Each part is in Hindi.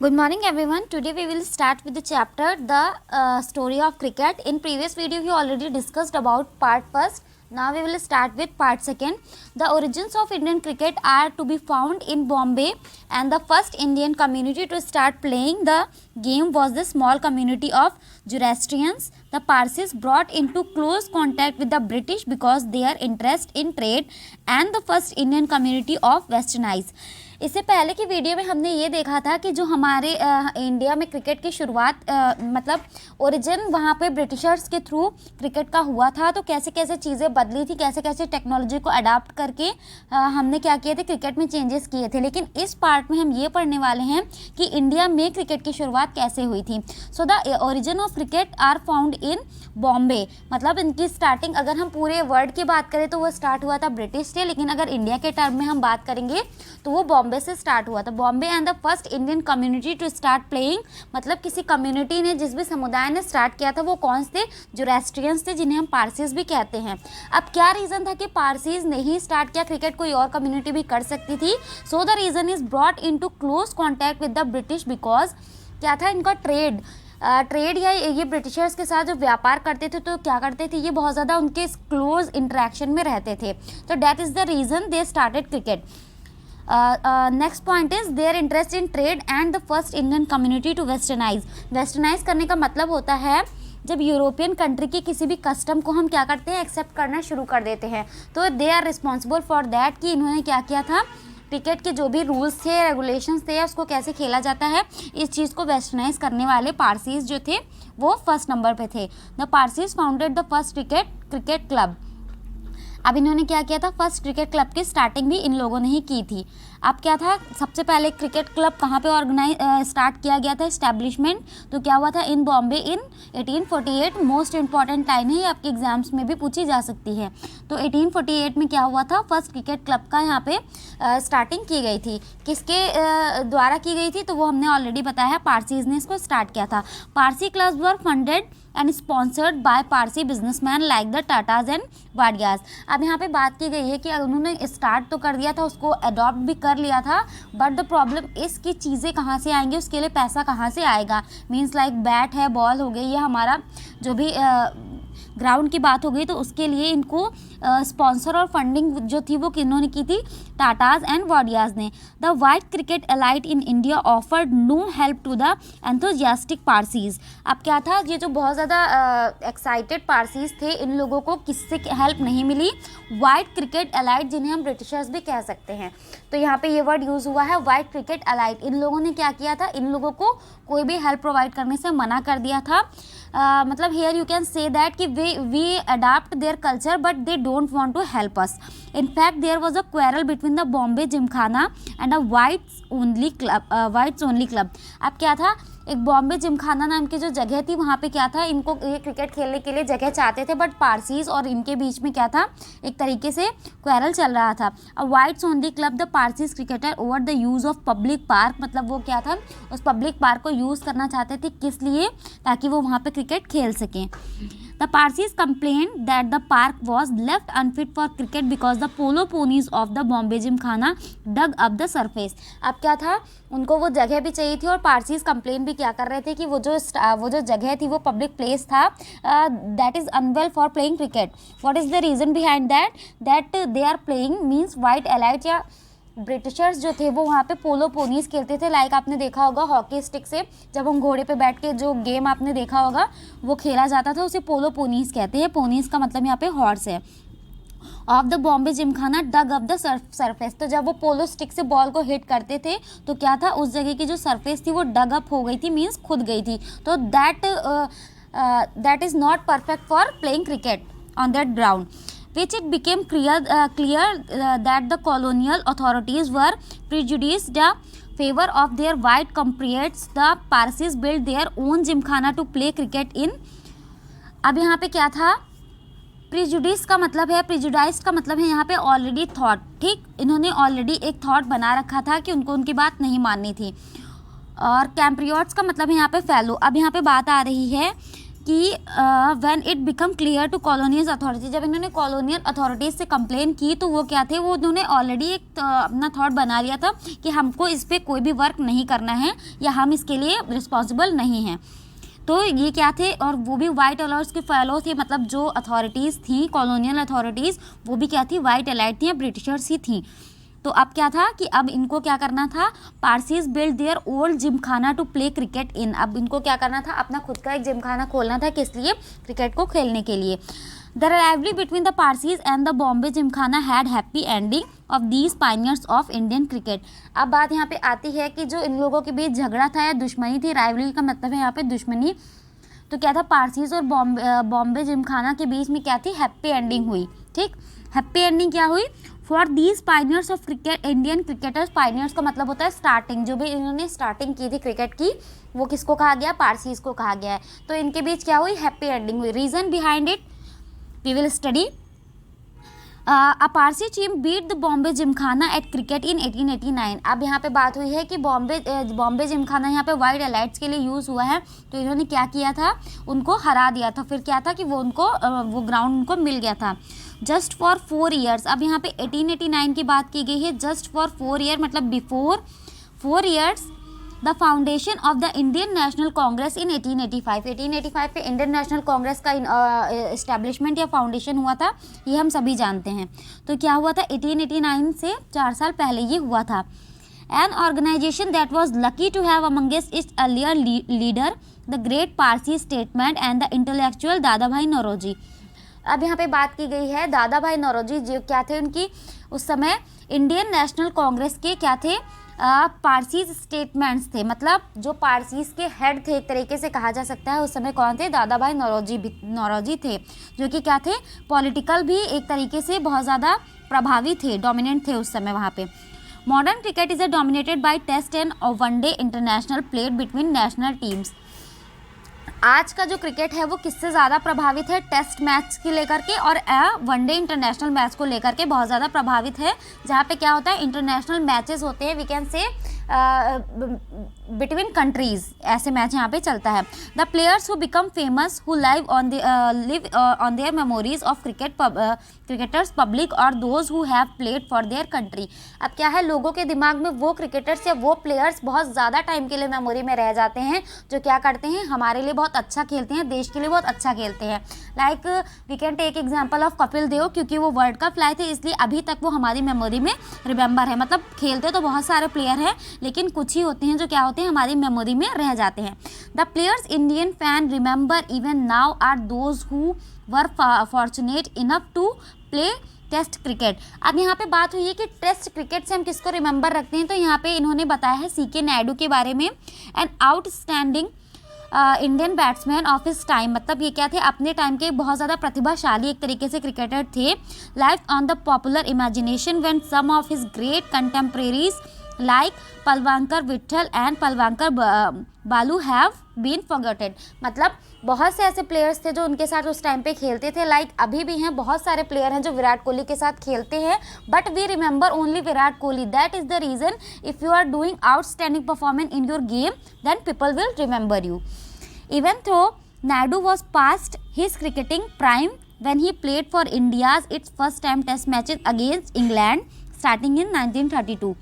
Good morning everyone. Today we will start with the chapter the story of cricket. In previous video we already discussed about part first. Now we will start with part second. The origins of Indian cricket are to be found in Bombay, and the first Indian community to start playing the game was the small community of Zoroastrians. The Parsis brought into close contact with the British because their interest in trade and the first Indian community of Westernized. इससे पहले की वीडियो में हमने ये देखा था कि जो हमारे इंडिया में क्रिकेट की शुरुआत मतलब ओरिजिन वहाँ पे ब्रिटिशर्स के थ्रू क्रिकेट का हुआ था, तो कैसे कैसे चीज़ें बदली थी, कैसे कैसे टेक्नोलॉजी को अडाप्ट करके हमने क्या किए थे, क्रिकेट में चेंजेस किए थे। लेकिन इस पार्ट में हम ये पढ़ने वाले हैं कि इंडिया में क्रिकेट की शुरुआत कैसे हुई थी। So the origin of cricket are found in Bombay, मतलब इनकी स्टार्टिंग अगर हम पूरे वर्ल्ड की बात करें तो वो स्टार्ट हुआ था ब्रिटिश से, लेकिन अगर इंडिया के टर्म में हम बात करेंगे तो वो बॉम्बे से स्टार्ट हुआ था। Bombay and the first Indian community to start playing, मतलब किसी कम्युनिटी ने, जिस भी समुदाय ने स्टार्ट किया था वो कौन थे, ज़ोरास्ट्रियंस थे, जिन्हें हम पारसीज भी कहते हैं। अब क्या रीज़न था कि पारसीज ने ही स्टार्ट किया, क्रिकेट कोई और कम्युनिटी भी कर सकती थी। So the reason is brought in to close contact with the British because क्या था, इनका ट्रेड या ये ब्रिटिशर्स के साथ जो व्यापार करते थे तो क्या करते थे, ये बहुत ज़्यादा उनके क्लोज इंटरेक्शन में रहते थे। तो that is the reason they started cricket. Next point is their interest in trade and the first Indian community to westernise करने का मतलब होता है जब यूरोपियन कंट्री की किसी भी कस्टम को हम क्या करते हैं, एक्सेप्ट करना शुरू कर देते हैं। तो they are responsible for that कि इन्होंने क्या किया था, क्रिकेट के जो भी रूल्स थे, रेगुलेशंस थे, उसको कैसे खेला जाता है, इस चीज़ को वेस्टर्नाइज करने वाले पारसीज जो थे वो फर्स्ट नंबर पे थे। The Parsis founded the first cricket club. अब इन्होंने क्या किया था, फर्स्ट क्रिकेट क्लब की स्टार्टिंग भी इन लोगों ने ही की थी। अब क्या था, सबसे पहले क्रिकेट क्लब कहाँ पे स्टार्ट किया गया था, इस्टेब्लिशमेंट, तो क्या हुआ था, इन बॉम्बे इन 1848। मोस्ट इंपॉर्टेंट लाइन है, ये आपके एग्जाम्स में भी पूछी जा सकती है। तो 1848 में क्या हुआ था, फर्स्ट क्रिकेट क्लब का यहाँ पे स्टार्टिंग की गई थी। किसके द्वारा की गई थी, तो वो हमने ऑलरेडी बताया, पारसीज ने इसको स्टार्ट किया था। Parsi clubs were funded and sponsored by Parsi businessman like the Tatas and Wadias. अब यहाँ पे बात की गई है कि उन्होंने स्टार्ट तो कर दिया था, उसको अडॉप्ट भी कर लिया था, बट द प्रॉब्लम इसकी चीज़ें कहाँ से आएंगी, उसके लिए पैसा कहाँ से आएगा। मीन्स लाइक बैट है, बॉल हो गई, ये हमारा जो भी ग्राउंड की बात हो गई, तो उसके लिए इनको स्पॉन्सर और फंडिंग जो थी वो किन्होंने की थी, टाटाज एंड वाडियाज ने। The white cricket elite in India offered no help to the enthusiastic Parsis. अब क्या था, ये जो बहुत ज़्यादा एक्साइटेड पारसीज थे, इन लोगों को किससे हेल्प नहीं मिली, वाइट क्रिकेट एलाइट, जिन्हें हम ब्रिटिशर्स भी कह सकते हैं। तो यहाँ पे ये वर्ड यूज़ हुआ है, वाइट क्रिकेट एलाइट। इन लोगों ने क्या किया था, इन लोगों को कोई भी हेल्प प्रोवाइड करने से मना कर दिया था। मतलब here you can say that कि we adapt their culture but they don't want to help us. In fact there was a quarrel between the Bombay Gymkhana and a whites only club. अब क्या था, एक बॉम्बे जिमखाना नाम की जो जगह थी, वहाँ पे क्या था, इनको ये क्रिकेट खेलने के लिए जगह चाहते थे, बट पारसीज और इनके बीच में क्या था, एक तरीके से क्वेरल चल रहा था। A whites only club the Parsis cricketer over the use of public park, मतलब वो क्या था, उस पब्लिक पार्क को यूज़ करना चाहते थे, किस लिए, ताकि वो वहाँ पे क्रिकेट खेल सकें। The Parsis complained that the park was left unfit for cricket because the polo ponies of the Bombay Gymkhana dug up the surface। अब क्या था, उनको वो जगह भी चाहिए थी, और पारसीज कंप्लेन भी क्या कर रहे थे कि वो जो जगह थी, वो पब्लिक प्लेस था, that is unwell for playing cricket. What is the reason behind that they are playing means white elite या ब्रिटिशर्स जो थे वो वहाँ पे पोलो पोनीस खेलते थे। लाइक आपने देखा होगा हॉकी स्टिक से जब हम घोड़े पे बैठ के जो गेम आपने देखा होगा वो खेला जाता था, उसे पोलो पोनीस कहते हैं। पोनीस का मतलब यहाँ पे हॉर्स है। Of the Bombay Gymkhana dug up the surface, तो जब वो पोलो स्टिक से बॉल को हिट करते थे तो क्या था, उस जगह की जो सरफेस थी वो डग अप हो गई थी, मीन्स खुद गई थी। तो that is not perfect for playing cricket on that ground, which it became clear that the colonial authorities were prejudiced in favor of their white compatriots. The Parsis built their own gymkhana to play cricket in। अब यहाँ पे क्या था, प्रिजुडिस का मतलब है, प्रिजुडाइज का मतलब है यहाँ पे ऑलरेडी थॉट, ठीक, इन्होंने ऑलरेडी एक थॉट बना रखा था कि उनको उनकी बात नहीं माननी थी। और कैम्प्रियोट्स का मतलब है यहाँ पे फैलो। अब यहाँ पे बात आ रही है कि when it become clear to colonial authority, जब इन्होंने कॉलोनियल अथॉरिटीज़ से कंप्लेन की तो वो क्या थे, वो उन्होंने ऑलरेडी एक अपना थॉट बना लिया था कि हमको इस पर कोई भी वर्क नहीं करना है या हम इसके लिए रिस्पॉन्सिबल नहीं हैं। तो ये क्या थे, और वो भी वाइट अलर्ट्स के फेलो थे, मतलब जो अथॉरिटीज़ थी कॉलोनियल अथॉरिटीज़ वो भी क्या थी, वाइट एलाइट थी या ब्रिटिशर्स ही थी। तो अब क्या था कि अब इनको क्या करना था, Parsis build their old Gymkhana to play cricket in, अब इनको क्या करना था, अपना खुद का एक जिमखाना खोलना था, किस लिए, क्रिकेट को खेलने के लिए। The rivalry between the Parsis and the Bombay Gymkhana had happy ending of these pioneers of Indian cricket. अब बात यहाँ पे आती है कि जो इन लोगों के बीच झगड़ा था या दुश्मनी थी, राइवलरी का मतलब है यहाँ पे दुश्मनी, तो क्या था, पारसीज और बॉम्बे जिमखाना के बीच में क्या थी, हैप्पी एंडिंग हुई। ठीक, हैप्पी एंडिंग क्या हुई, for these pioneers of cricket Indian cricketers, pioneers का मतलब होता है स्टार्टिंग, जो भी इन्होंने स्टार्टिंग की थी क्रिकेट की वो किसको कहा गया, पारसीज को कहा गया है। तो इनके बीच क्या हुई, हैप्पी एंडिंग हुई। Reason behind it we will study. A Parsi team beat the Bombay Gymkhana at cricket in 1889। अब यहाँ पे बात हुई है कि बॉम्बे जिमखाना यहाँ पे वाइट एलाइट्स के लिए यूज़ हुआ है, तो इन्होंने क्या किया था, उनको हरा दिया था। फिर क्या था कि वो उनको वो ग्राउंड उनको मिल गया था। जस्ट फॉर 4 ईयर्स, अब यहाँ पे 1889 की बात की गई है, जस्ट फॉर 4 ईयर मतलब before 4 years the foundation of the Indian National Congress in 1885 पे इंडियन नेशनल कांग्रेस का इस्टेब्लिशमेंट या फाउंडेशन हुआ था, ये हम सभी जानते हैं। तो क्या हुआ था, 1889 से 4 साल पहले ये हुआ था। An organisation that was lucky to have amongst its earlier leader the great Parsi statement and the intellectual Dadabhai Naoroji. अब यहाँ पे बात की गई है दादा भाई नौरोजी, जो क्या थे, उनकी उस समय इंडियन नेशनल कांग्रेस के क्या थे, पारसीज स्टेटमेंट्स थे, मतलब जो पारसीज के हेड थे एक तरीके से कहा जा सकता है। उस समय कौन थे, दादा भाई नौरोजी थे, जो कि क्या थे, पॉलिटिकल भी एक तरीके से बहुत ज़्यादा प्रभावी थे, डोमिनेंट थे उस समय वहाँ पे। Modern cricket is dominated by test and one day international played between national teams. आज का जो क्रिकेट है वो किससे ज़्यादा प्रभावित है, टेस्ट मैच के लेकर के और वनडे इंटरनेशनल मैच को लेकर के बहुत ज़्यादा प्रभावित है, जहाँ पे क्या होता है, इंटरनेशनल मैचेस होते हैं, we can say between countries, ऐसे मैच यहाँ पे चलता है। The players who become famous who live on their memories of cricketers public और those who have played for their country. अब क्या है, लोगों के दिमाग में वो क्रिकेटर्स या वो प्लेयर्स बहुत ज़्यादा टाइम के लिए मेमोरी में रह जाते हैं, जो क्या करते हैं, हमारे लिए बहुत अच्छा खेलते हैं, देश के लिए बहुत अच्छा खेलते हैं। Like we can take example of Kapil Dev, क्योंकि वो वर्ल्ड कप लाए थे इसलिए अभी तक वो हमारी मेमोरी में रिमेंबर है। मतलब खेलते तो बहुत सारे प्लेयर हैं, लेकिन कुछ ही होते हैं जो क्या होते हैं, हमारी मेमोरी में रह जाते हैं। The players Indian fan remember even now are those who were fortunate enough to play test cricket. अब यहाँ पे बात हुई है कि टेस्ट क्रिकेट से हम किसको रिमेंबर रखते हैं, तो यहाँ पे इन्होंने बताया है सीके नायडू के बारे में, an outstanding Indian batsman of his time, मतलब ये क्या थे, अपने टाइम के बहुत ज़्यादा प्रतिभाशाली एक तरीके से क्रिकेटर थे। Life on the popular imagination when some of his great contemporaries like Palwankar Vithal and Palwankar Baloo have been फॉरगॉटेड, मतलब बहुत से ऐसे प्लेयर्स थे जो उनके साथ उस टाइम पे खेलते थे। लाइक अभी भी हैं बहुत सारे प्लेयर हैं जो विराट कोहली के साथ खेलते हैं, but we remember only Virat Kohli. That is the reason if you are doing outstanding performance in your game then people will remember you. Even though Naidu was past his cricketing prime when he played for India's its first time test matches against England starting in 1932।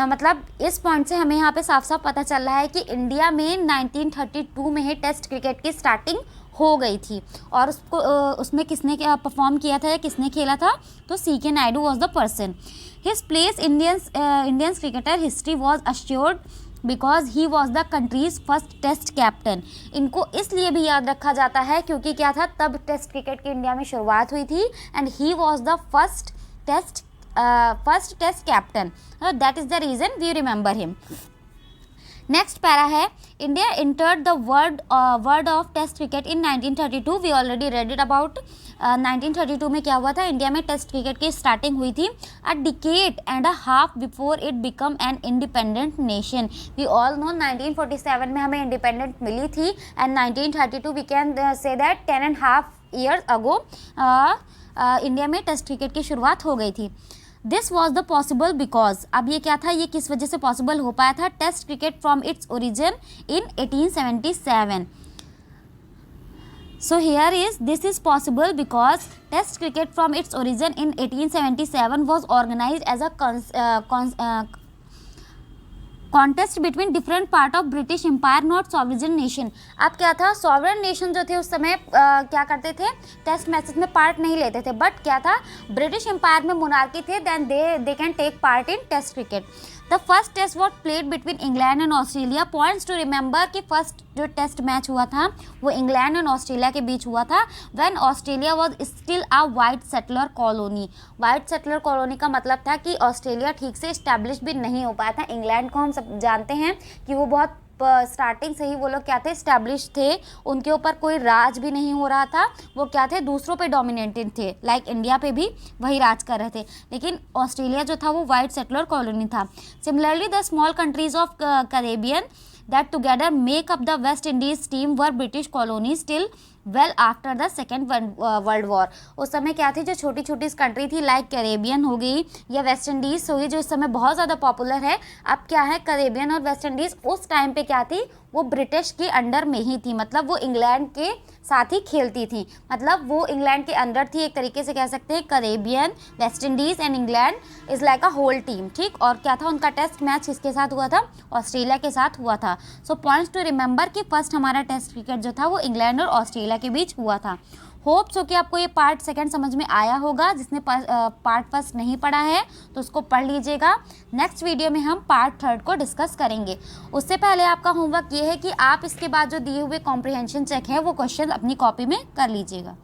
मतलब इस पॉइंट से हमें यहाँ पे साफ साफ पता चल रहा है कि इंडिया में 1932 में ही टेस्ट क्रिकेट की स्टार्टिंग हो गई थी, और उसको उसमें किसने क्या परफॉर्म किया था या किसने खेला था, तो C K Naidu was the person. His place Indians cricketer history was assured because he was the country's first test captain. इनको इसलिए भी याद रखा जाता है क्योंकि क्या था, तब टेस्ट क्रिकेट की इंडिया में शुरुआत हुई थी, and he was the first test captain, that is the reason we remember him. Next para है, India entered the world of test cricket in 1932। We already read it about. 1932 में क्या हुआ था, इंडिया में टेस्ट क्रिकेट की स्टार्टिंग हुई थी a decade and a half before it become an independent nation. We all know 1947 में हमें इंडिपेंडेंट मिली थी, and 1932 we can say that 10.5 years ago India में टेस्ट क्रिकेट की शुरुआत हो गई थी। This was the possible because, अब ये क्या था, ये किस वजह से पॉसिबल हो पाया था, test cricket from its origin in 1877। So here is, this is possible because Test cricket from its origin in 1877 was organized as a contest between different part of British empire, not sovereign nation. अब क्या था, सॉवरेन नेशन जो थे उस समय क्या करते थे, टेस्ट मैचेस में पार्ट नहीं लेते थे, बट क्या था, ब्रिटिश एम्पायर में मोनार्की थे, then they can take part in test cricket. The first test was played between England and Australia. Points to remember कि फर्स्ट जो टेस्ट मैच हुआ था वो इंग्लैंड एंड ऑस्ट्रेलिया के बीच हुआ था, when Australia was still a white settler colony. White settler colony का मतलब था कि ऑस्ट्रेलिया ठीक से इस्टेब्लिश भी नहीं हो पाया था। इंग्लैंड को हम सब जानते हैं कि वो बहुत स्टार्टिंग से ही वो लोग क्या थे, इस्टेब्लिश थे, उनके ऊपर कोई राज भी नहीं हो रहा था, वो क्या थे, दूसरों पे डोमिनेटेड थे, लाइक इंडिया पे भी वही राज कर रहे थे, लेकिन ऑस्ट्रेलिया जो था वो वाइट सेटलर कॉलोनी था। Similarly the small countries of Caribbean that together make up the West Indies team were British colonies till well after the second world war। उस समय क्या थी, जो छोटी छोटी कंट्री थी, लाइक कैरेबियन हो गई या वेस्ट इंडीज़ हो गई, जो इस समय बहुत ज़्यादा पॉपुलर है। अब क्या है, कैरेबियन और वेस्ट इंडीज़ उस टाइम पे क्या थी, वो ब्रिटिश के अंडर में ही थी, मतलब वो इंग्लैंड के साथ ही खेलती थी, मतलब वो इंग्लैंड के अंडर थी, एक तरीके से कह सकते हैं। Caribbean, West Indies and England is like a whole team, ठीक। और क्या था, उनका टेस्ट मैच किसके साथ हुआ था, ऑस्ट्रेलिया के साथ हुआ था। सो पॉइंट्स टू रिमेंबर कि फर्स्ट हमारा टेस्ट क्रिकेट जो था वो इंग्लैंड और ऑस्ट्रेलिया के बीच हुआ था। होप सो कि आपको ये पार्ट सेकंड समझ में आया होगा। जिसने पार्ट फर्स्ट नहीं पढ़ा है तो उसको पढ़ लीजिएगा। नेक्स्ट वीडियो में हम पार्ट थर्ड को डिस्कस करेंगे। उससे पहले आपका होमवर्क ये है कि आप इसके बाद जो दिए हुए कॉम्प्रिहेंशन चेक है वो क्वेश्चन अपनी कॉपी में कर लीजिएगा।